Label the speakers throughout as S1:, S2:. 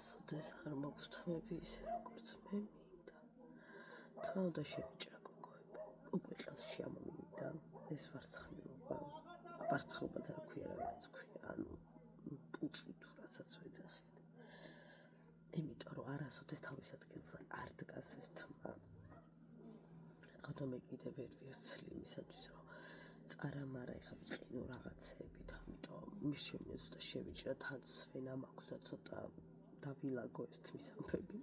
S1: არასოდეს არ მაქვს თმები ისე როგორც მე მინდა. თმა უნდა შევიჭრა გოგოები. უკვე ყელს შეამოვიდა ეს ვარცხნილობა. ვარცხნილობაც არ ქვია რაღაც ქვია, ანუ პუწი თუ რასაც ვეძახით. იმიტომ რომ არასოდეს თავის ადგილზე არ დგას ეს თმა. ხოდა მე კიდე ვერ ვიხსლი იმისათვის რომ წარამარა ეხლა ვიყინო რაღაცებით, ამიტომ მის შემიძლია ცოტა შევიჭრა, თან სვენა მაქვს და ცოტა დავილაგო ეს თმის ამბები.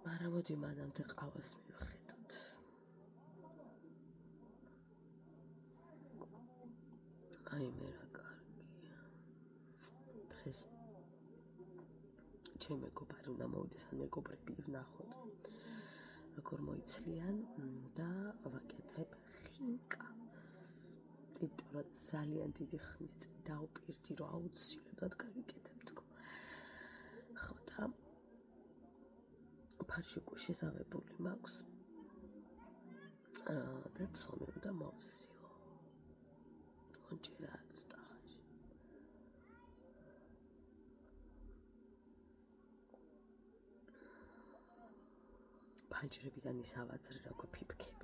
S1: მაგრამ მოდი მანამდე ყავას მივხედოთ. აი მე რა კარგია. დღეს ჩემ მეგობარი უნდა მოვიდეს, ან მეგობრები ვნახოთ. როგორ მოიცლიან და ვაკეთებ ხინკალს. იმიტომ რომ ძალიან დიდი ხნის წინ დაუპირდი რომ აუცილებლად გაგიკეთებ თქო. ხო და ფარში უკვე შეზავებული მაქვს. და ცომი უნდა მოვსილო. მოჭირა ცოტახანში. ფანჯრებიდან ის ავაძრე რა გვიფიფქები.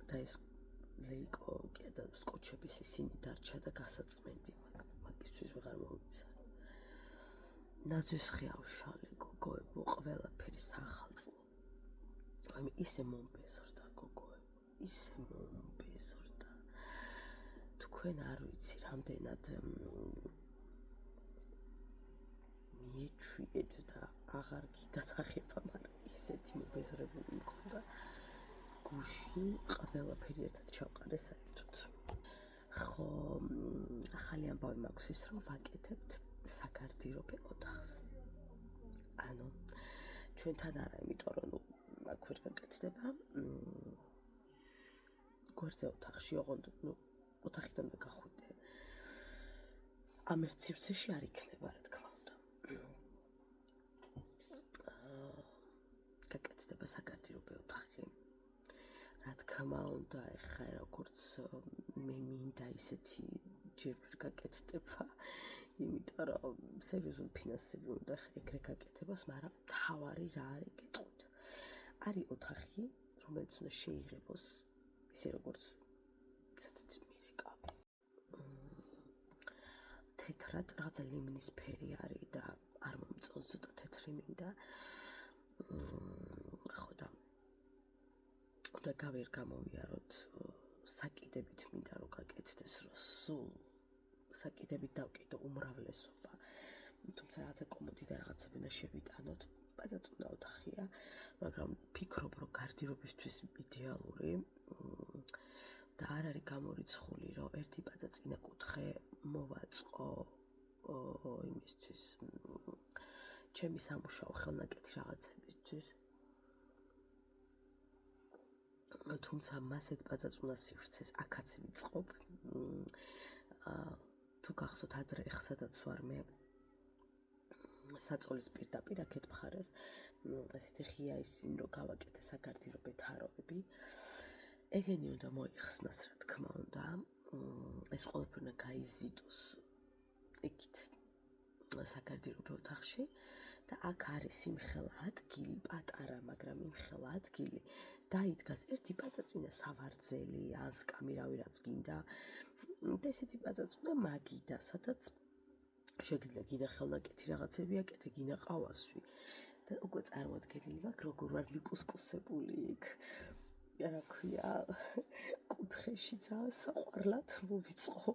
S1: და ეს ლეიკო კიდე სკოჩების ისინი დარჩა და გასაწმენდი მაგისთვის ვეღარ მომიცე. ნაძვის ხიავშალი გოგოებო, ყველაფერი სახალწლო. აი ისე მომბეზრდა გოგოებო, ისე მომბეზრდა. თქვენ არ ვიცი რამდენად მიეჩვიეთ და აღარ გიდასახება, მაგრამ ისეთი მობეზრებული მქონდა. გუში ყველაფერი ერთად ჩავყარე საერთოდ. ხო, ახალი ამბავი მაქვს ის რომ ვაკეთებთ საგარდიობე ოთახს. ანუ ჩვენთან არა, იმიტომ რომ აქ ვერ გაკეთდება. გვერდზე ოთახში, ოღონდ ოთახიდან და გახვიდე. ამ ერთ სივრცეში არ იქნება, რა თქმა უნდა. გაკეთდება საგარდიობე ოთახი. რა თქმა უნდა, ეხლა როგორც მე მინდა ისეთი ჯერ ვერ გაკეთდება, იმიტომ რომ სერიოზული ფინანსები უნდა ეგრე გაკეთებას, მაგრამ თავარი რა არის გეტყვით. არის ოთახი, რომელიც უნდა შეიღებოს ისე როგორც მირეკავი. თეთრად რაღაცა ლიმნისფერი არის და არ მომწონს, ცოტა თეთრი მინდა. ხო და გავერ გამოვიაროთ საკიდებით მინდა რომ გაკეთდეს, რომ სულ საკიდებით დავკიდო უმრავლესობა. თუმცა რაღაცა კომოდი და რაღაცები უნდა შევიტანოთ. პაწაწუნა ოთახია, მაგრამ ფიქრობ რომ გარდირობისთვის იდეალური და არ არის გამორიცხული რომ ერთი პაწაწინა კუთხე მოვაწყო იმისთვის ჩემი სამუშაო ხელნაკეთი რაღაცებისთვის. თუმცა მასეთ პაწაწუნა სივრცეს აქაც ვიწყობ. თუ გახსოვთ ადრე ხსადაც ვარ მე საწოლის პირდაპირ აქეთ მხარეს ასეთი ღია ისინი რომ გავაკეთე საგარდიობე თაროები. ეგენი უნდა მოიხსნას, რა თქმა უნდა. ეს ყველაფერი უნდა გაიზიდოს იქით საგარდიობე ოთახში და აქ არის იმხელა ადგილი, პატარა, მაგრამ იმხელა ადგილი დაიდგას ერთი პაწაწინა სავარძელი, ან სკამირავი რაც გინდა. და ესეთი პაწაწუნა მაგიდა, სადაც შეგიძლია გინდა ხელნაკეთი რაღაცები აკეთე, გინდა ყავასვი. და უკვე წარმოდგენილი მაქვს, როგორ ვარ მიკუსკუსებული იქ. რა ქვია, კუთხეში ძალიან საყვარლად მოვიწყო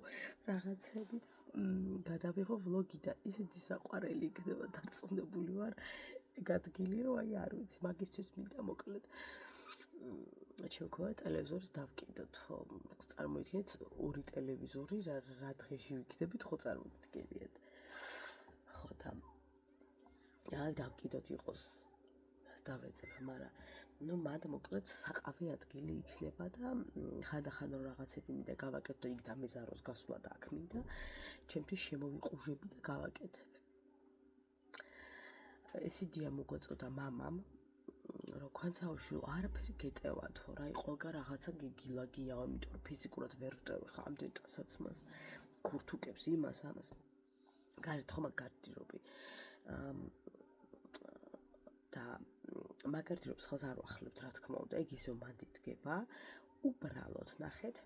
S1: რაღაცები და გადავიღო ვლოგი და ისეთი საყვარელი იქნება დარწმუნებული ვარ ეგ ადგილი, რომ აი არ ვიცი, მაგისთვის მინდა მოკლედ. ჩემ გვერდ ტელევიზორს დავკიდოთ. წარმოიდგინეთ ორი ტელევიზორი რა დღეში ვიქნებით, ხო წარმოგიდგენიათ. ხო და აი დავკიდოთ იყოს დავეცებ, მაგრამ მანდ მოკლედ საყავი ადგილი იქნება და ხანდახან რომ რაღაცები მინდა გავაკეთო, იქ დამეზაროს გასვლა და აქ მინდა ჩემთვის შემოვიყუჟები და გავაკეთებ. ეს იდეა მოგვეწოდა მამამ, რომ ქანცაოში არაფერი გეტევათო, რა ყველგან რაღაცა გიგილაგიაო, იმიტომ რომ ფიზიკურად ვერ ვტევი ხა ამდენ ტანსაცმელს, ქურთუკებს იმას ამას. გარეთ ხომ მაგარდირობი და მაგარდირობს ხელს არ ვახლებთ რა თქმა უნდა ეგ ისევ მანდ იდგება უბრალოდ ნახეთ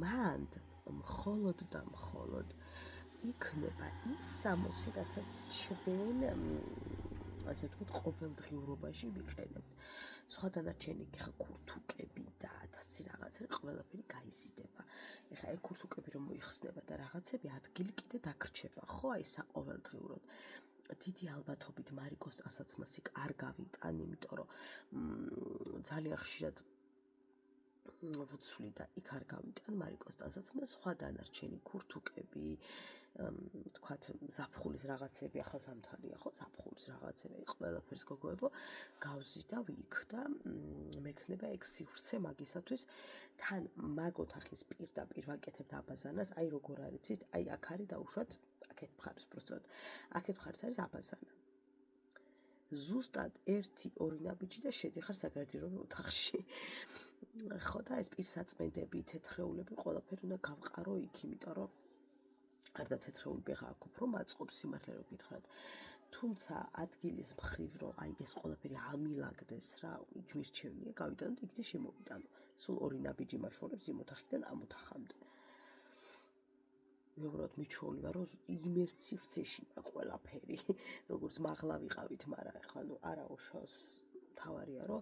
S1: მანდ მხოლოდ და მხოლოდ იქნება ის სამოსი რასაც ჩვენ ასე ვთქვათ ყოველდღიურობაში ვიყენებთ სხვა დანარჩენი ხა ქურთუკები და 1000 რაღაცა ყველაფერი გაიზიდება ეხა ეგ ქურთუკები რომ მოიხსნება და რაღაცები ადგილი კიდე დაგრჩება ხო აი საყოველდღიურად დიდი ალბათობით მარიკოს ტანსაცმელს იქ არ გავიტან იმიტომ რომ ძალიან ხშირად ვუცვლი და იქ არ გავიტან მარიკოს ტანსაცმელს სხვა დანარჩენი ქურთუკები თქვათ ზაფხულის რაღაცები ახლა ზამთარია ხო ზაფხულის რაღაცები ყველაფერს გოგოებო გავზიდავ იქ და მექნება ეგ სივრცე მაგისათვის თან მაგ ოთახის პირდაპირ ვაკეთებთ აბაზანას აი როგორ არიცით აი აქ არის დაუშვათ აქეთ მხარეს პროცენტ აქეთ მხარეს არის აბაზანა ზუსტად 1-2 ნაბიჯი და შედიხარ საგარდირო ოთახში ხო და ეს პირსაწმენდები თეთრეულები ყველაფერი უნდა გავყარო იქ იმიტომ რომ არ და თეთრეულები ხა აქ უფრო მაწყობს სიმართლე რომ გითხრათ თუმცა ადგილის მხრივ რომ აი ეს ყველაფერი ამილაგდეს რა იქ მირჩევნია გავიტანოთ იქ და შემოვიტანო სულ 2 ნაბიჯი მაშორებს იმ ოთახიდან ამ ოთახამდე მეუბრალოდ მიჩვეული ვარ რომ იმ ერთ სივრცეში ყველაფერი როგორც მაღლა ვიყავით მაგრამ ახლა ნუ არა უშავს თავარია რომ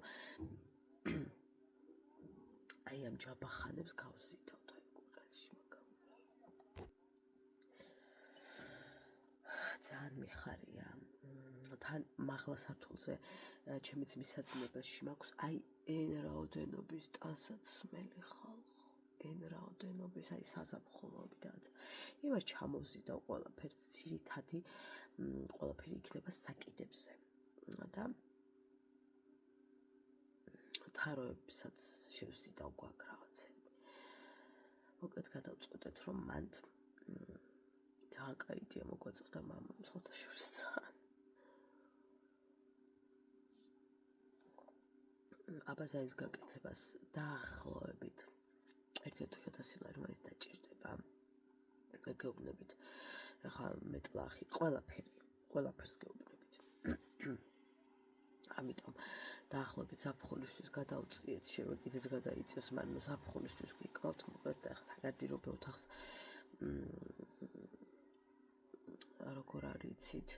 S1: აი ამ ჯაბახანებს გავზიდავთ აი ყელში მაგამ ძალიან მიხარია თან მაღლა სართულზე ჩემი ძმის საძინებელში მაქვს აი εν რაოდენობის ტანსაცმელი ხალხო εν რაოდენობის აი საზაფხულოები და იმას ჩამოვზიდავ ყველაფერს ძირითადი ყველაფერი იქნება საკიდებზე და თაროებსაც შევზიდავ გვაქვს რაღაცები მოკლედ გადავწყვეტეთ რომ მანდ ძალიან კაი იდეა მოგვაწევდა მამამ ცოტაშორს აბაზანის გაკეთებას დაახლოებით 1-1000 ლარი მაინც დაჭირდება გეუბნებით ახლა მეტლახი ყველაფერს გეუბნებით ამიტომ დაახლოებით ზაფხულისთვის გადავწიეთ შეიძლება კიდეც გადაიწევს მაგრამ ზაფხულისთვის გიკავთ მოკლედ ახლა საგარდირო ოთახს როგორ არიცით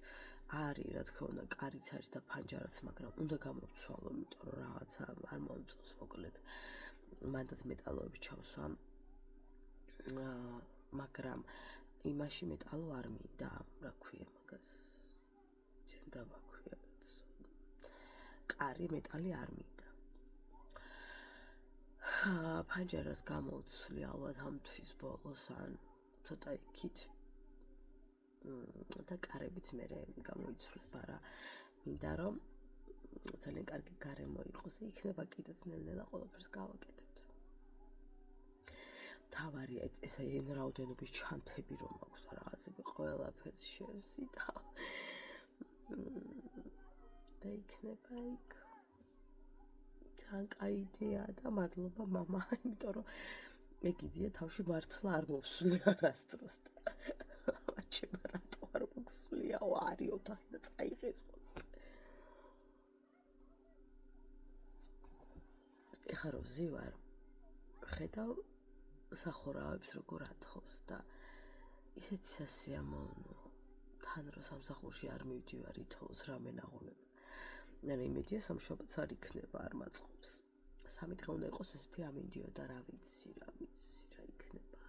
S1: არის რა თქმა უნდა კარიც არის და ფანჯარაც მაგრამ უნდა გამოვცვალო იმიტომ რომ რაღაცა არ მომწონს მოკლედ მანდაც მეტალოები ჩავსვა მაგრამ იმაში მეტალო არ მინდა რა ქვია მაგას ჩემ დავაქვია კარი მეტალი არ მინდა ფანჯარას გამოვცვლი ალბათ ამ თვის ბოლოს ან ცოტა იქით და კარებიც მე გამოიცვლება რა მინდა რომ ძალიან კარგი გარემო იყოს და იქნება კიდეც ნელ-ნელა ყველაფერს გავაკეთებთ თავარია ეს აი εν რაოდენობის ჩანთები რომ აქვს და რაღაცები ყველაფერს შევზიდავ და იქნება იქ ძალიან კაი იდეაა და მადლობა მამა იმიტომ რომ ეგ იდეა თავში მართლა არ მოვსვლია არასდროს და ჩემ რატო არ მოვსვლია არის ოთახი და წაიღეს ეხლა რომ ვზივარ ხედავ სახურავებს როგორ ათხოვს და ისეთი სასიამოვნო თან რომ სამსახურში არ მივდივარ ითხოვს რამე ნაღუნება ანუ იმედია სამშობლოც არ იქნება არ მაწყობს 3 დღე უნდა იყოს ესეთი ამინდიო და რა ვიცი რა იქნება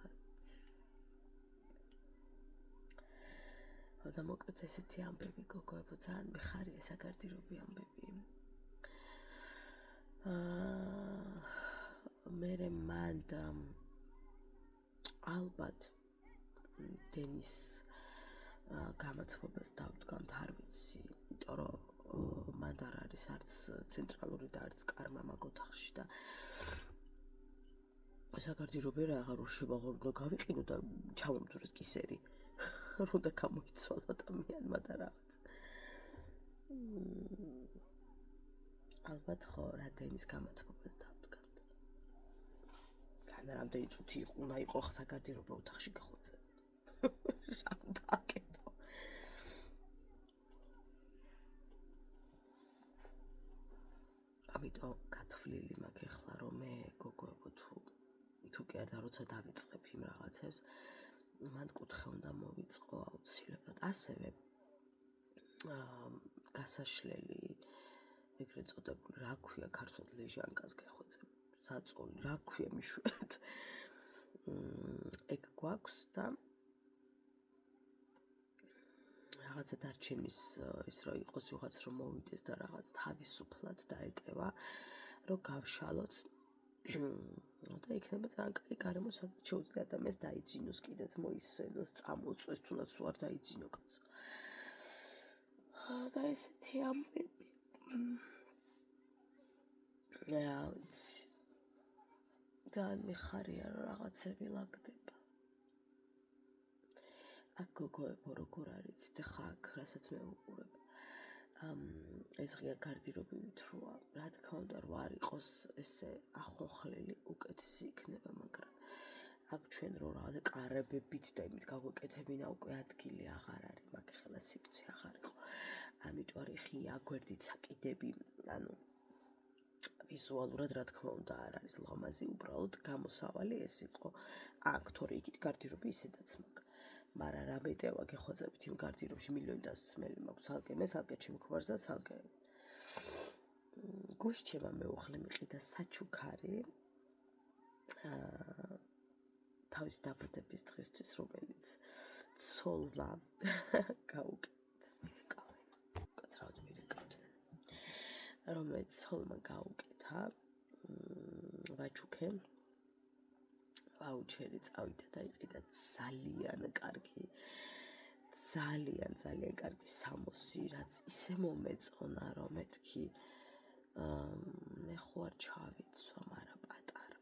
S1: და მოკლედ ესეთი ამბები გოგოებო ძალიან მიხარია საგარდირობი ამბები მერე მანდ ალბათ დენის გამათბობას დავდგამთ არ ვიცი იმიტომ რომ მანდ არ არის არც ცენტრალური და არც კარმა მაგ ოთახში და საგარდირობი აღარ უშევაღო რომ გავიყინო და ჩამომძვრეს კისერი რომ და გამოიცვალა ადამიანმა და რაღაც ალბათ ხო რა დენის გამათბობას დავდგამთ და რამდენი წუთი უნდა იყო საგარდიერობო ოთახში გახვეწე. რა უნდა აკეთო? ამიტომ გათვლილი მაქვს ახლა რომ მე გოგოებო თუ კი არა როცა დავიწყებ იმ რაღაცებს მან კუთხე უნდა მოვიწყო აუცილებლად. ასევე გასაშლელი ეგრეთ წოდებული რა ქვია ქართულად ლეჟანკას გეხვეწებ საწოლი რა ქვია მიშვერად ეგ გვაქვს და რაღაცა დარჩენის ის რომ იყოს ვიღაც რომ მოვიდეს და რაღაც თავისუფლად დაეტევა რომ გავშალოთ და იქნება ძალიან კაი გარემო სადაც შეუძლია ადამიანს დაიძინოს კიდეც მოისვენოს წამოწვეს თუნდაც უარ დაიძინო კაცო და ესეთი ამბები ძალიან მიხარია რომ რაღაცები ლაგდება აქ გოგოებო როგორ არის და ხაკ რასაც მე ვუყურებ ეს ღია გარდირობივით როა რა თქმა უნდა რო არ იყოს ესე ახონხლელი უკეთესი იქნება მაგრამ აქ ჩვენ რო რაღაცა კარებებით და იმით გაგვეკეთებინა უკვე ადგილი აღარ არის მაგ ხელა სივრცე აღარ იყო ამიტომ არის ღია გვერდით საკიდები ანუ ვიზუალურად რა თქმა უნდა არ არის ლამაზი უბრალოდ გამოსავალი ეს იყო აქ თორე იქით გარდირობი ისედაც მაქვს მაგრამ რა მეტევა გეხვეწებით იმ გარდირობში მილიონი დასმელი მაქვს ცალკე მე ცალკე ჩემ ხვარს და ცალკე გუშჩება მეუღლე მიყიდა საჩუქარი თავის დაბადების დღისთვის რომელიც ცოლმა გაუკეთ რომელიც ცოლმა გაუკეთა ვაჩუქე ვაუჩერი წავიდა და იყიდა ძალიან კარგი ძალიან კარგი სამოსი რაც ისე მომეწონა რომ მეთქი მე ხო არ ჩავიცვა მაგრამ პატარა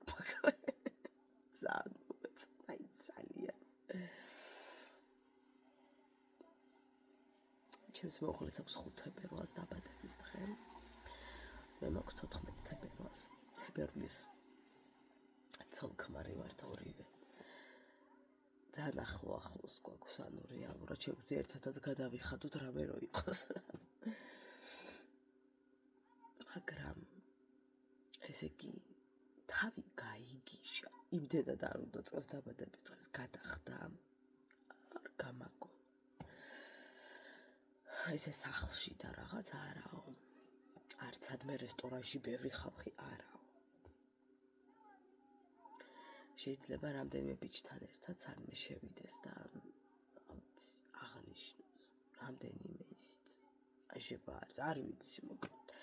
S1: ძალიან მომეწონა ძალიან ჩემს მეუღლეს აქვს 5 თებერვალს დაბადების დღე მე მაქვს 14 თებერვალს თებერვლის ცოლ-ქმარი ვართ ორივე ძალიან ახლოს გვაქვს ანუ რეალურად შეგვიძლია ერთადაც გადავიხადოთ რამე რო იყოს მაგრამ ესე იგი თავი გაიგიშა იმდენად არ უნდა წელს დაბადების დღეს გადახდა არ გამაგო ესე სახლში და რაღაც არაო არც ადმე რესტორანში ბევრი ხალხი არაო შეიძლება რამდენიმე ბიჭთან ერთად სადმე შევიდეს და აღნიშნოს რამდენიმე ისიც აშება არ ვიცი მოკლედ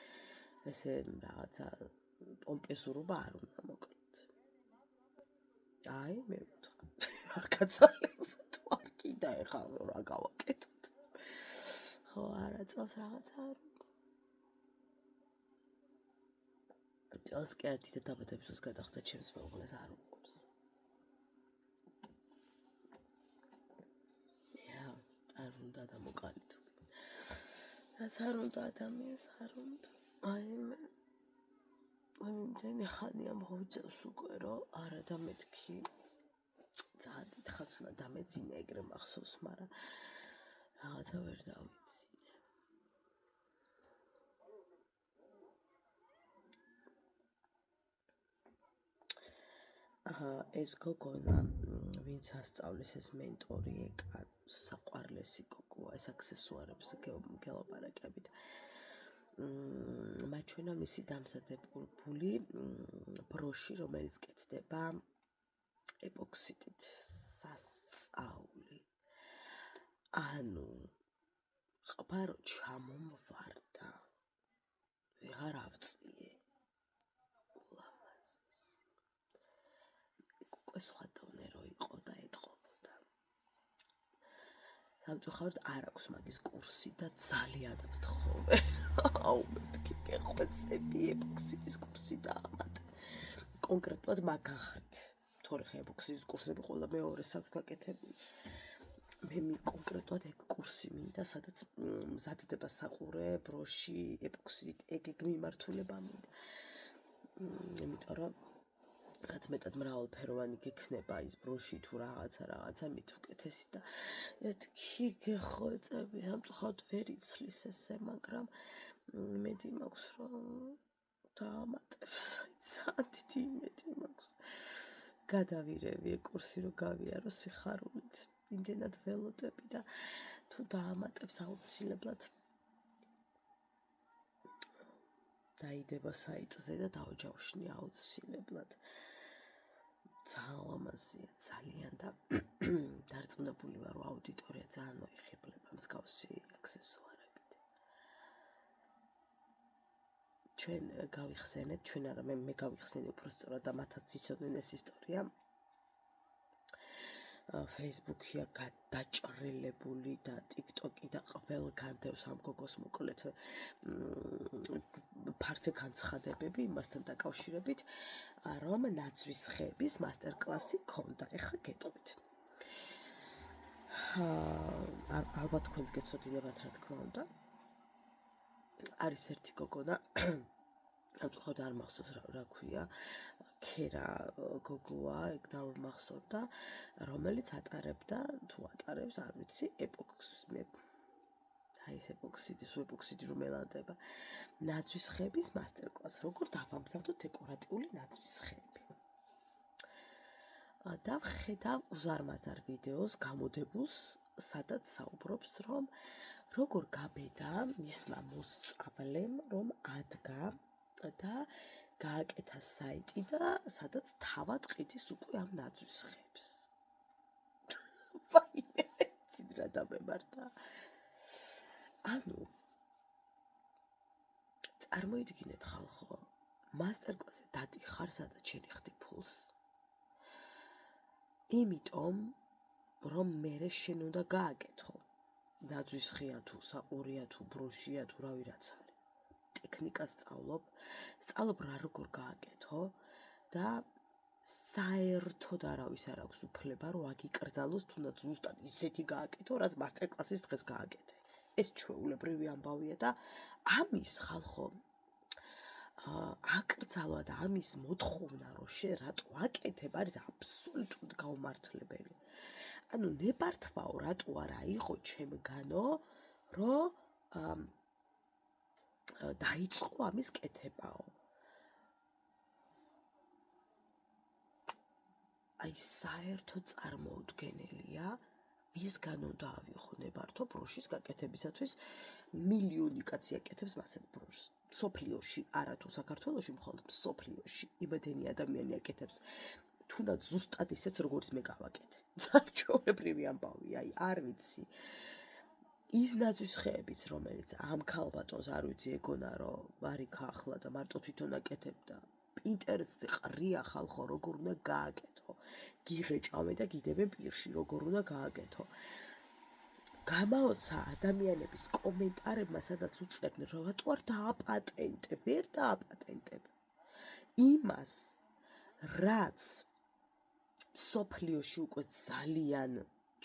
S1: ესე რაღაცა პომპეზურობა არ უნდა მოკლედ აი მე ვთქვა არ გაცალებ თუ არ კიდე ეხლა რა გავაკეთოთ ხო არა წელს რაღაცა არ უნდა წელს კი არ დიდ დაბადების დროს გადახდა ჩემს მეუღლეს არ უყურს არ უნდა და მოკალით რაც არ უნდა ადამიანს არ უნდა აი მე იმდენი ხანია მოვიძევს უკვე რომ არა და მეთქი ძალიან დიდხანს უნდა დამეძინა ეგრე მახსოვს მაგრამ რაღაცა ვერ დავიცინე ეს გოგონა ვინც ასწავლის ეს მენტორი ეკა საყვარლესი გოგოა ეს აქსესუარებს გელაპარაკებით მაჩვენა მისი დამზადებული ბროში რომელიც კეთდება ეპოქსიდით სასწაული ანუ ყბარო ჩამომვარდა ვეღარ ავწიე ულამაზეს უკვე სხვა დონე რო იყო და ეტყობოდა სამწუხაროდ არ აქვს მაგის კურსი და ძალიან ვთხოვე აუ მეთქი გეხვეწები ეპოქსიდის კურსი დაამატე კონკრეტულად მაგახრით თორე ხა ეპოქსიდის კურსები ყველა მეორეს აქვს გაკეთებული მე კონკრეტულად ეგ კურსი მინდა სადაც მზადდება საყურე ბროში ეპოქსიდით ეგ მიმართულება მინდა იმიტომ რომ რაც მეტად მრავალფეროვანი გექნება ის ბროში თუ რაღაცა მით უკეთესი და ეთქი გეხოწები სამწუხაროდ ვერ იცლის ესე, მაგრამ იმედი მაქვს რომ დაამატებს, ძალიან დიდი იმედი მაქვს. გადავირევი კურსი რომ გავიარო სიხარულით, იმდენად ველოდები და თუ დაამატებს აუცილებლად დაიდება საიტზე და დავჯავშნი აუცილებლად. ძალიან ლამაზია, ძალიან და დარწმუნებული ვარ, რომ აუდიტორია ძალიან მოიხიბლება მსგავსი აქსესუარებით. ჩვენ გავიხსენეთ, ჩვენ არა მე გავიხსენე უბრალოდ და მათაც იცოდნენ ეს ისტორია. Facebook-ია გადაჭრილებული და TikTok-ი და ყველგან დევს ამ გოგოს მოკლედ ფართე განცხადებები იმასთან დაკავშირებით, რომ ნაძვის ხეების მასტერკლასი ქონდა. ეხლა გეტყვით. ალბათ თქვენს გეცოდინებათ რა თქმა უნდა. არის ერთი გოგონა, ამწუხაროდ არ მახსოვს რა ქვია, ქერა გოგოა, ეგ დავმახსოვდა, რომელიც ატარებდა თუ ატარებს, არ ვიცი, ეს ეპოქსიდი რომ ელანდება. ნაძვის ხეების მასტერკლასი, როგორ დავამზადოთ დეკორატიული ნაძვის ხეები. და ვხედავ უზარმაზარ ვიდეოს გამოდებულს, სადაც საუბრობს, რომ როგორ გაბედა მისმა მოსწავლემ, რომ ადგა და გააკეთა საიტი და სადაც თავად ყიდის უკვე ამ ნაძვის ხეებს. ვაიმე, ცით რა დამემართა. ანუ წარმოიდგინეთ ხალხო, მასტერკლასზე დადიხარ, სადაც შენ იხდი ფულს. იმიტომ, რომ მერე შენ უნდა გააკეთო. ნაძვის ხეა თუ საყურია თუ ბროშია თუ რავი რაც არის. ტექნიკას სწავლობ რა როგორ გააკეთო და საერთოდ არავის არ აქვს უფლება რომ აგიკრძალოს თუნდაც ზუსტად ისეთი გააკეთო, რაც მასტერკლასის დღეს გააკეთე. ეს ჩვეულებრივი ამბავია და ამის ხალხო აკრძალვა და ამის მოთხოვნა რომ შენ რატო აკეთებ არის აბსოლუტურად გაუმართლებელი. ანუ ნებართვაო რატო არა იყო ჩემგანო რომ დაიწყო ამის კეთებაო. აი საერთოდ წარმოუდგენელია ვისგან უნდა ავიღო ნებართვა ბროშის გაკეთებისათვის. მილიონი კაცი აკეთებს მასეთ ბროშს. სოფლიოში, არა თუ საქართველოში, მხოლოდ სოფლიოში იმედენი ადამიანი აკეთებს თუნდაც ზუსტად ისეც როგორც მე გავაკეთე. ჩვეულებრივი ამბავია, აი არ ვიცი. ის ნაძვის ხეებიც, რომელიც ამ ქალბატონს არ ვიცი ეგონა რომ არიქა ახლა და მარტო თვითონ აკეთებდა. პინტერესტი ყრია ხალხო, როგორ უნდა გააკეთო. გიღეჭავე და გიდებე პირში, როგორ უნდა გააკეთო. გამაოცა ადამიანების კომენტარებმა, სადაც უწერდნენ, რომ რატო არ დააპატენტებ, ვერ დააპატენტებ. იმას, რაც სოფლიოში უკვე ძალიან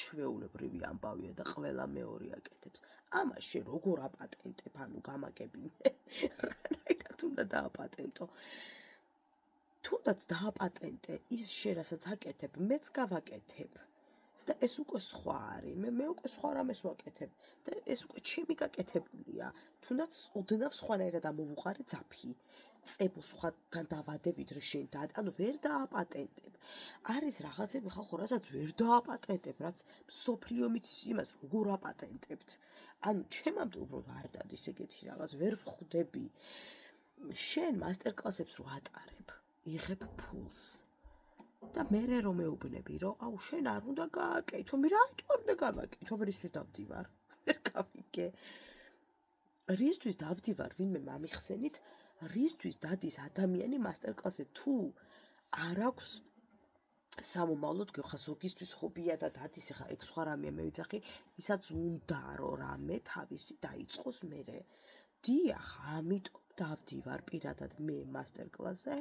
S1: ჩვეულებრივი ამბავია და ყველა მეორე აკეთებს. ამას შენ როგორ აპატენტებ, ანუ გამაგებინე. რანაირად უნდა დააპატენტო. თუნდაც დააპატენტე ის შენ რასაც აკეთებ, მეც გავაკეთებ. და ეს უკვე სხვა არის. მე უკვე სხვა რამეს ვაკეთებ და ეს უკვე ჩემი გაკეთებულია. თუნდაც ოდნავ სხვანაირად ამოვუყარე ძაფი. წებო სხვაგან დავადე ვიდრე შენ და ანუ ვერ დააპატენტებ. არის რაღაცები ხალხო, რასაც ვერ დააპატენტებ, რაც სოფლიო მიცის იმას როგორ აპატენტებთ. ანუ ჩემამდე უბრალოდ არ დადის ეგეთი რაღაც, ვერ ვხვდები. შენ მასტერკლასებს რო ატარებ, იღებ ფულს. და მერე რომ მეუბნები, რომ აუ შენ არ უნდა გააკეთო, მე რატო არ უნდა გავაკეთო, რისთვის დავდივარ? ვერ გავიგე. რისთვის დავდივარ, ვინმე მამიხსენით, რისთვის დადის ადამიანი მასტერკლასზე თუ არ აქვს სამომავლოდ გეხა ზოგისთვის ხობია და დადის, ეხა ეგ სხვა რამეა მე ვიცახი, ვისაც უნდა რომ რამე თავისი დაიწყოს მერე. დიახ, ამიტომ დავდივარ პირადად მე მასტერკლასზე,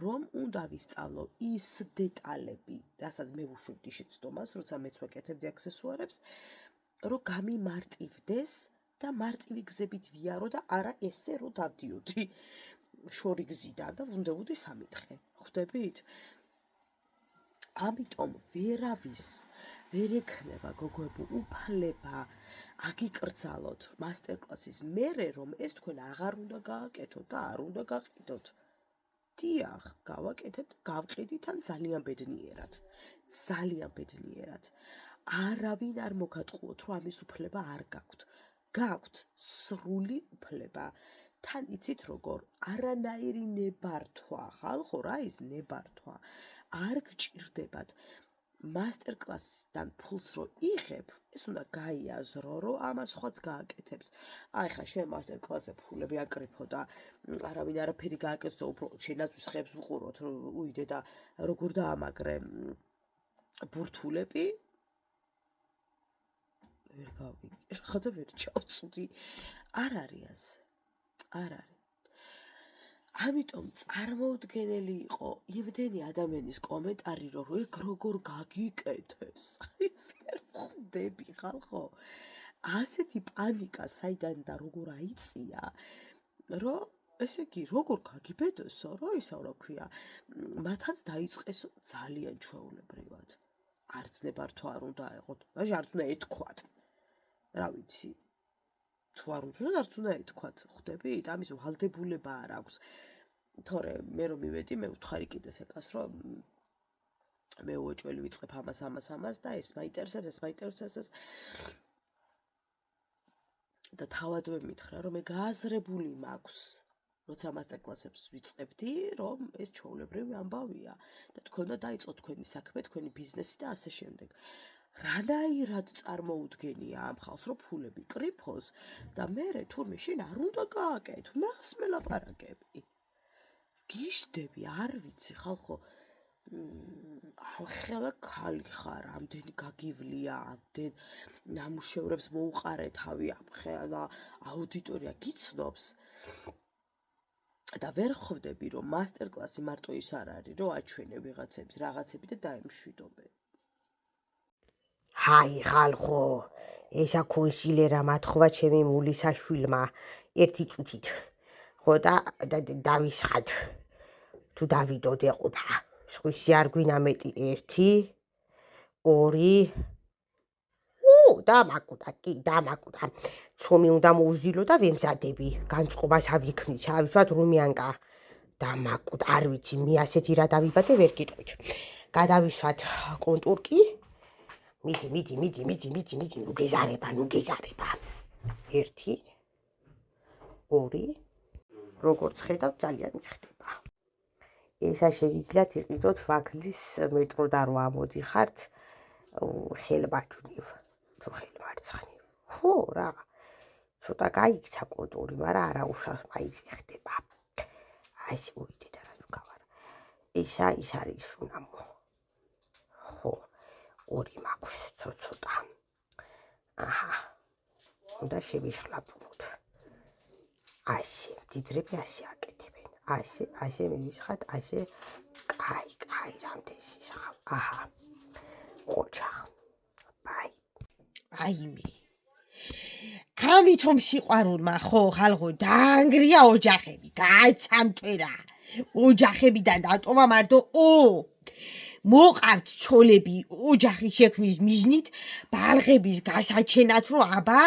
S1: რომ უნდა ვისწავლო ის დეტალები, რასაც მე ვუშვებდი შეცდომას, როცა მეც ვაკეთებდი აქსესუარებს, რომ გამიმარტივდეს და მარტივი გზებით ვიარო და არა ესე რომ დავდიოდი. შორი გზიდან და ვუნდებოდი 3 დღე. ხვდებით? ამიტომ ვერავის ვერ ექნება გოგოებო უფლება აგიკრძალოთ მასტერკლასის მერე რომ ეს თქვენ აღარ უნდა გააკეთოთ და არ უნდა გაყიდოთ. დიახ, გავაკეთებ და გავყიდით ან ძალიან ბედნიერად. ძალიან ბედნიერად. არავინ არ მოგატყუოთ რომ ამის უფლება არ გაქვთ. გაქვთ სრული უფლება. თან იცით როგორ არანაირი ნებართვა, ხალხო რა ის ნებართვა არ გჭირდებათ. მასტერკლასიდან ფულს რო იღებ, ეს უნდა გაიაზრო, რომ ამას სხვაც გააკეთებს. აი ხა შენ მასტერკლასზე ფულები აკრიფო და არავინ არაფერი გააკეთოს და უფრო შენაც ხებს ვუყუროთ, უიდე და როგორ დაამაგრე ბურთულები. ვერ გავიგე, ხაძა ვერ ჩავწვდი. არ არის ასე. არ არის. ამიტომ წარმოუდგენელი იყო იმდენი ადამიანის კომენტარი, რომ ეგ როგორ გაგიკეთეს. ვერ ხვდები ხალხო. ასეთი პანიკა საიდან და როგორ აიწია, რომ ესე იგი როგორ გაგიბედოსო, რომ ისა რა ქვია, მათაც დაიწყეს ძალიან ჩვეულებრივად. არც ნებართვა არ უნდა აეღოთ, მაშინ არც უნდა ეთქვათ. რა ვიცი. თუ არ უნდა არც უნდა ეთქვათ, ხვდებით? ამის ვალდებულება არ აქვს. თორე მე რომ მივედი, მე ვთხარი კიდეს ეკას, რომ მე უეჭველი ვიწყებ ამას და ეს მაინტერესებს და თავად მითხრა, რომ მე გააზრებული მაქვს, როცა მასტერკლასებს ვიწყებდი, რომ ეს ჩვეულებრივი ამბავია და თქვენ უნდა დაიწყოთ თქვენი საქმე, თქვენი ბიზნესი და ასე შემდეგ. რანაირად წარმოუდგენია ამ ხალხს, რომ ფულები კრიფოს და მერე თურმე შენ არ უნდა გააკეთო, რას მელაპარაკები? გიშდები, არ ვიცი, ხალხო, ახლა ქალი ხარ, ამდენი გაგივლია, ამდენ ნამუშევრებს მოუყარე თავი, ახლა აუდიტორია გიცნობს. და ვერ ხვდები, რომ მასტერკლასი მარტო ის არ არის, რომ აჩვენე ვიღაცების რაღაცები და დაემშვიდობე.
S2: ჰაი ხალხო, ესა კონსილერა მათქვა ჩემი მულისაშვილმა ერთი წუთით. ხო და დავისხად. თუ დავიდოდ ეყოფა. სხვისი არ გვინა მეტი 1 2 დამაკუტა. ცომი უნდა მოვზილო და ვემზადები. განწყობას ავიქნი, ჩავისვათ რუმიანკა. დამაკუტა, არ ვიცი, მე ასეთი რა დავიბადე ვერ გიტყვით. გადავისვათ კონტურკი. მიდი, ნუ გეზარება. 1 2 როგორც ხედავ ძალიან მიხდება. ესა შეგიძლიათ იყიდოთ ვაგლის მეტრო და რო ამოდიხართ ხელმაჩნივ, თუ ხელმარცხნივ. ხო რა, ცოტა გაიქცა კონტური, მაგრამ არა უშავს მაინც მიხდება. აი უიდე და რა ვქავარ. ესა ის არის უნამო. ხო, 2 მაქვს ცოტა. აჰა. უნდა შევიშხლაპუნოთ. ასე, დიდრები ასე აკეთებენ. ასე მივისხათ, ასე კაი, რამდენი ისხავ. აჰა. ყოჩახ. აიმე. ამიტომ სიყვარულმა ხო ხალხო დაანგრია ოჯახები, გააცამტვერა. ოჯახებიდან დატოვა მარტო მოყავთ ცოლები ოჯახის შექმნის მიზნით, ბალღების გასაჩენად, რომ აბა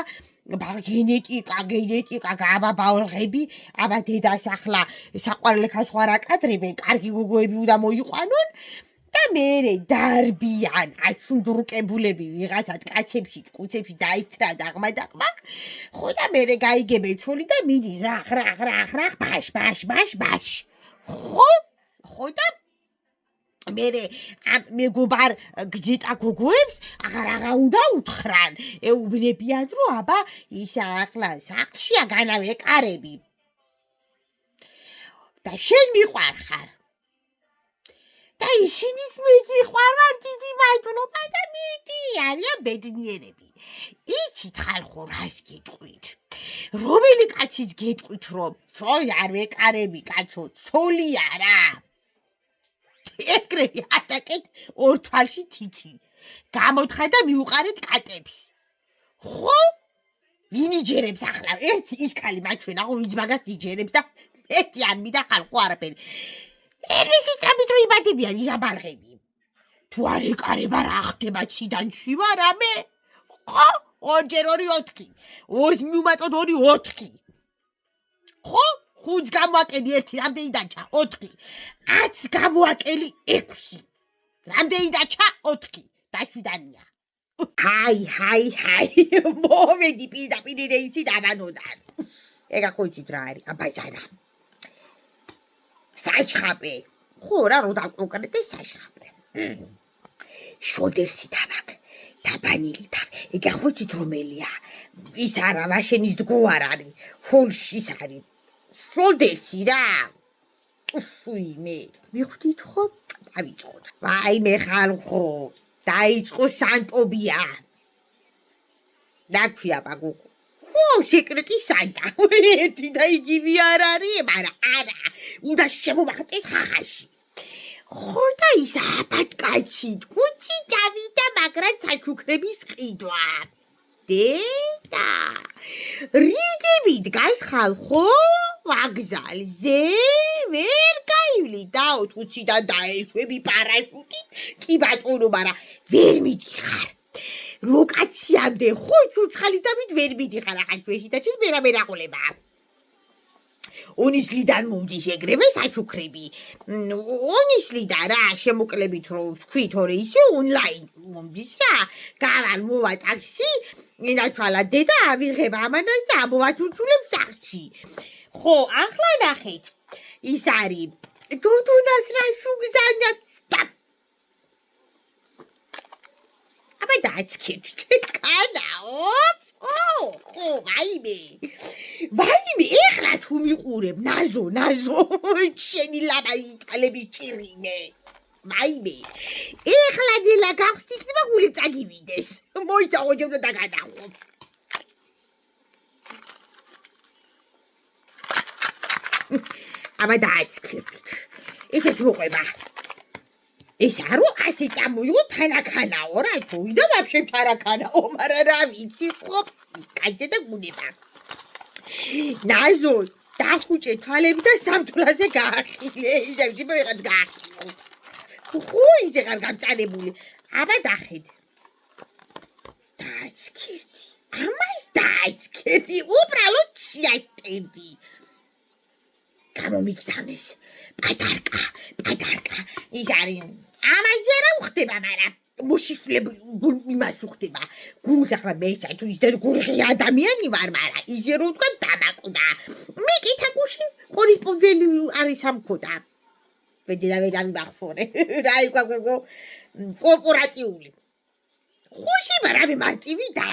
S2: გენეტიკა, აბა ბალღები, აბა დედას ახლა საყვარელებას ვარ აკადრებენ, კარგი გოგოები უნდა მოიყვანონ და მერე დარბიან აცუნდრუკებულები ვიღაცად კაცებში, ჭკუცებში დაიცრა დაღმა, ხო და მერე გაიგებენ ცოლი და მიდის რაყ, ბაშ. ხო და მერე მეგობარ გძიტა გოგოებს აღარ უნდა უთხრან. ეუბნებიან, რომ აბა ისა ახლა სახლშია განავეკარები. და შენ მიყვარხარ. და ისინიც მეგიყვარვარ, დიდი მადლობა და მიდი, არიან ბედნიერები. იცით ხალხო, რას გეტყვით? რომელი კაციც გეტყვით, რომ ცოლი არ ვეკარები, კაცო, ცოლია რა. ეგრევე ატაკეთ 2 თვალში თითი. გამოთხა და მიუყარეთ კატებს. ხო? ვინ იჯერებს ახლა? ერთი ის ქალი მაჩვენა, ხო, ვინც მაგას იჯერებს და ეტიან მიდა ხალხო არაფერი. ერისი სწრაფით რო იბადებიან ისა ბალღები. თუ არ ეკარება რა ხდება ციდან ცივა რამე? ხო, 2 2 მივუმატოთ 2 4. ხო? 5 გამოვაკელი 1 რამდენი დაჩა? 4. 10 გამოვაკელი 6. რამდენი დაჩა? 4. დაშვიდანია. ჰაი, მოვედი პირდაპირ რეისი დავანოდან. ეგა ხო იცით რა არის? აბაჟანა. საშხაპე. ხო რა რო დაკონკრეტე საშხაპე. შოდერსი დავაკ. დაბანილი თავ. ეგა ხო იცით რომელია? ის არა, ვაშენის დგო არ არის. ფულში ის არის. შოდერსი რა. უშუიმე. მიხვდით ხო? დავიწყოთ. ვაიმე ხალხო. დაიწყო სანტობია. დაქვია პაგუქო. ხო, სეკრეტი სანტა. ერთი და იგივე არ არის, მაგრამ არა. უნდა შემოვახტეს ხახაში. ხო და ის აბატკაცი, კუჩი დავიდა, მაგრამ საჩუქრების ყიდვა. დედა. რიგები დგას ხალხო, ვაგზალზე, ვერ გაივლი დაოთ უციდან დაეშვები პარაშუტი, კი ბატონო, მაგრამ ვერ მიდიხარ. ლოკაციამდე ხო ჩუჩხალი დავით ვერ მიდიხარ ახალში და ჩის მერაღულება. ონისლიდან მომდის ეგრევე საჩუქრები. ონისლიდან რა შემოკლებით რომ ვთქვით ორი ისე ონლაინ მომდის რა. გავალ მოვა ტაქსი, ინაჩვალა დედა ავიღებ ამანას და ამოვაჩუჩულებ სახში. ხო, ახლა ნახეთ. ის არის დოდონას რა სუგზანად აბა დაჩქეთ კანაო. ხო, ვაიმე, ეხლა თუ მიყურებ, ნაზო, შენი ლაბა იტალების ჭირიმე. ვაიმე, ეხლა ნელა გავხსნით და გული წაგივიდეს. მოიცა ოჯებდა დაგანახო. აბა დაჩქეთ. ისეს მოყვება. ეს არო ასე წამოიღო თანაქანაო რა თუ და ვაფშე თანაქანაო, მაგრამ რა ვიცი ხო კაცე და გუნება. ნაზო, დახუჭე თვალები და სამთვლაზე გაახილე. ისე მოიღაც გაახილო. ხო, ისე არ გამწანებული. აბა დახედე. დაჩქეთი. ამას დაჩქეთი. უბრალოდ შეაჭერდი. გამომიგზავნეს. პატარკა. ის არის ამაზე რა უხდება, მაგრამ მოშიშვლებ იმას უხდება. გულს ახლა მე საჩუ ის და გურხი ადამიანი ვარ, მაგრამ ისე რომ თქვა დამაკვდა. მე კითაკუში კორესპონდენტი არის სამქოდა. ვედა მახსოვე. რა იქ კორპორატიული. ხუში მაგრამ მარტივი და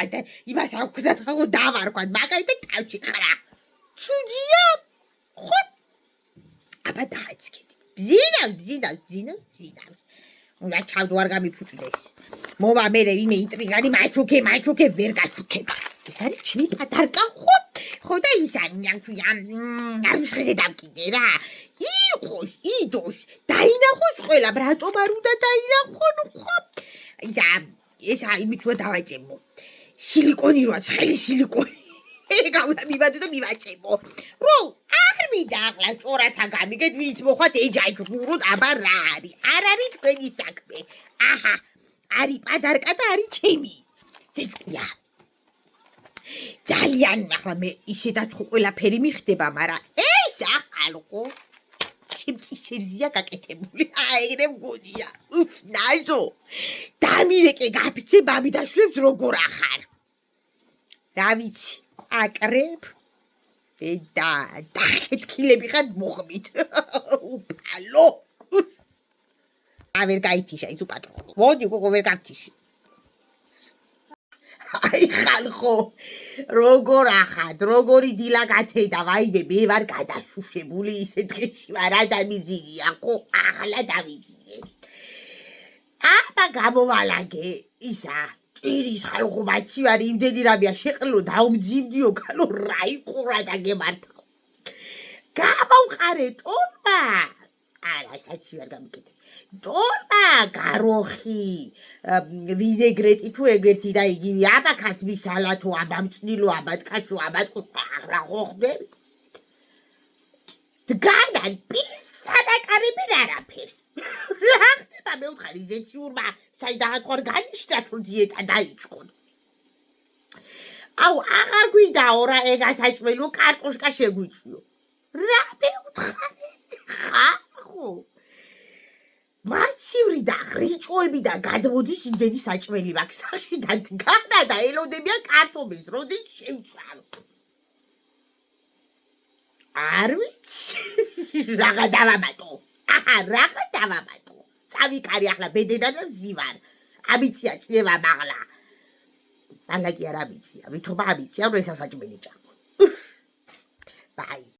S2: იმას აკვდა ხო დავარქვა, მაგალითად თავში ხარა. ჩუდია. ხო. აბა დაიწყეთ. ბზინავ. უნდა ჩავდო არ გამიფუჭდეს. მოვა მე იმე ინტრიგანი მაჩუქე ვერ გაჩუქებ. ეს არის ჩემი პატარკა ხო და ის არის ნავისხეზე დავკიდე რა. იდოს დაინახოს ყველა ბრატომ არ უნდა დაინახონ ხო. ეს იმით რომ დავაჭემო. სილიკონი როა ცხელი სილიკონი. ეგა უნდა მივადო და მივაჭემო. რო არ მინდა ახლა ჭორათა გამიგეთ ვინც მოხვათ ეჯაჯგუროთ, აბა რა არის? არ არის თქვენი საქმე. აჰა, არის პატარკა და არის ჩემი. ძეწია. ძალიან ახლა მე ისედაც ხო ყველაფერი მიხდება, მაგრამ ეს ახალო ჩემკისერზია გაკეთებული. აერე მგონია. ნაჟო. დამირეკე გაფიცე ბაბიდაშვებს როგორ ახარ. რა ვიცი, აკრებ და დახეთქილები ხარ მოხმით. უფალო. ავერ გაითიშა ის უპატრონო. მოდი გოგო ვერ გავთიში. აი ხალხო, როგორ ახად, როგორი დილა გათედა, ვაიმე, მე ვარ გადაშუშებული ისე დღეში ვარ, რა დამიძინია, ხო, ახლა დავიძინე. აბა გამოვალაგე, ისა, ჭირის ხალხო მაჩი ვარ, იმდენი რამეა შეყრილო, დაუმძიმდიო, გალო, რა იყურა და გემართავ. გამავყარე ტორმა. არა, საჩი ვარ გამიკეთე. ტორმა, გაროხი, ვინეგრეტი თუ ეგერთი და იგივე, აბა ქათმი სალათო, აბა მწნილო, აბა ткаჩო, აბა ახლა ხო ხდები? დგანან პირს სანაკარები არაფერს. რა ხდება მეუთხარი ზეციურმა საიდანაც ხარ განიშნათ რომ დიეტა დაიწყოთ. აუ აღარ გვიდაო რა ეგ ასაჭმელო კარტოშკა შეგვიწვიო. რა მეუთხარი ხახო მაცივრი და ხრიჭოები და გადმოდის იმდენი საჭმელი მაქვს სახში და დგანა და ელოდებიან კარტოფილს როდის შევჭრალო. არ ვიცი რაღა დავამატო. რაღა დავამატო. წავიკარი ახლა ბედენა და ვზივარ. ამიცია ჭიება მაღლა. ალაგი არ ამიცია, ვითომ ამიცია რომ ესა საჭმელი ჭამო. ბაი.